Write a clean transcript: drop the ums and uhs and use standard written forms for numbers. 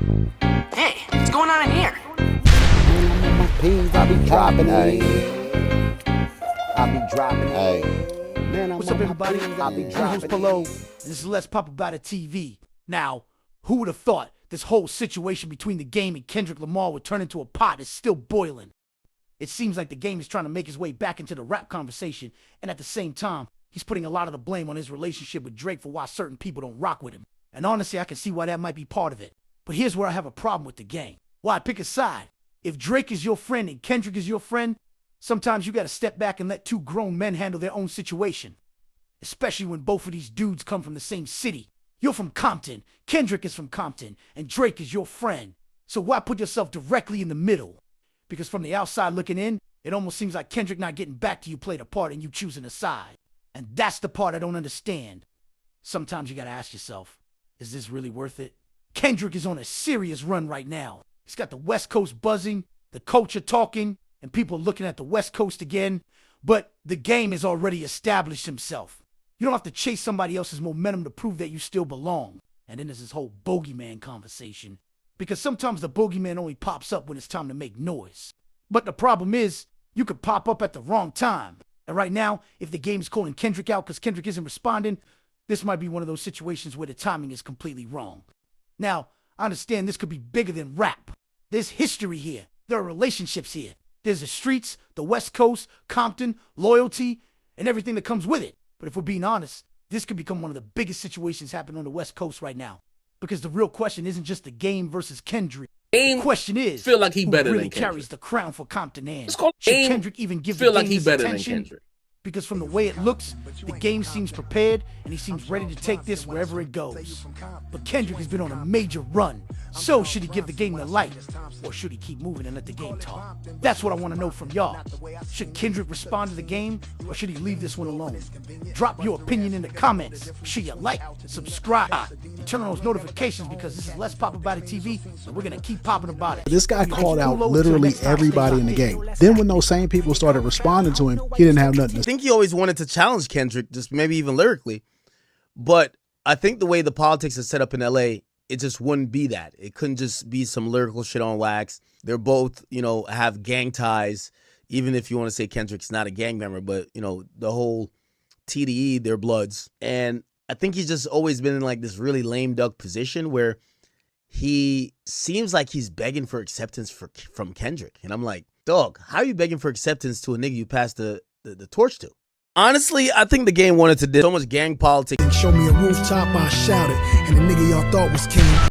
Hey, what's going on in here? I be dropping it. I be dropping it. Man, What's up, everybody? I be I'm dropping host Polo. This is Let's Pop About It TV. Now, who would have thought this whole situation between the Game and Kendrick Lamar would turn into a pot that's still boiling? It seems like the Game is trying to make his way back into the rap conversation, and at the same time, he's putting a lot of the blame on his relationship with Drake for why certain people don't rock with him. And honestly, I can see why that might be part of it. But here's where I have a problem with the Game. Why pick a side? If Drake is your friend and Kendrick is your friend, sometimes you gotta step back and let two grown men handle their own situation. Especially when both of these dudes come from the same city. You're from Compton, Kendrick is from Compton, and Drake is your friend. So why put yourself directly in the middle? Because from the outside looking in, it almost seems like Kendrick not getting back to you played a part in you choosing a side. And that's the part I don't understand. Sometimes you gotta ask yourself, is this really worth it? Kendrick is on a serious run right now. He's got the West Coast buzzing, the culture talking, and people looking at the West Coast again. But the Game has already established himself. You don't have to chase somebody else's momentum to prove that you still belong. And then there's this whole bogeyman conversation. Because sometimes the bogeyman only pops up when it's time to make noise. But the problem is, you could pop up at the wrong time. And right now, if the Game's calling Kendrick out because Kendrick isn't responding, this might be one of those situations where the timing is completely wrong. Now, I understand this could be bigger than rap. There's history here. There are relationships here. There's the streets, the West Coast, Compton, loyalty, and everything that comes with it. But if we're being honest, this could become one of the biggest situations happening on the West Coast right now. Because the real question isn't just the Game versus Kendrick. The question is, feel like he who better really than Kendrick. carries the crown for Compton and It's called should Game. Kendrick even give Feel the like Game he his better than attention? Kendrick. Because from the way it looks, the Game seems prepared and he seems ready to take this wherever it goes. But Kendrick has been on a major run. So should he give the Game the light? Or should he keep moving and let the Game talk? That's what I want to know from y'all. Should Kendrick respond to the Game or should he leave this one alone? Drop your opinion in the comments. Make sure you like, subscribe, and turn on those notifications because this is Let's Pop About It TV and we're going to keep popping about it. This guy Thank called you, out Polo. Until literally next time, stay everybody in the locked game. Then when those same people started responding to him, he didn't have nothing to I say. think he always wanted to challenge Kendrick, just maybe even lyrically. But I think the way the politics is set up in LA, it just wouldn't be that. It couldn't just be some lyrical shit on wax. They're both, have gang ties, even if you want to say Kendrick's not a gang member, but, the whole TDE, they're bloods. And I think he's just always been in like this really lame duck position where he seems like he's begging for acceptance from Kendrick. And I'm like, dog, how are you begging for acceptance to a nigga you passed the torch to? Honestly, I think the Game wanted to do so much gang politics. Show me a rooftop, I shouted, and the nigga y'all thought was king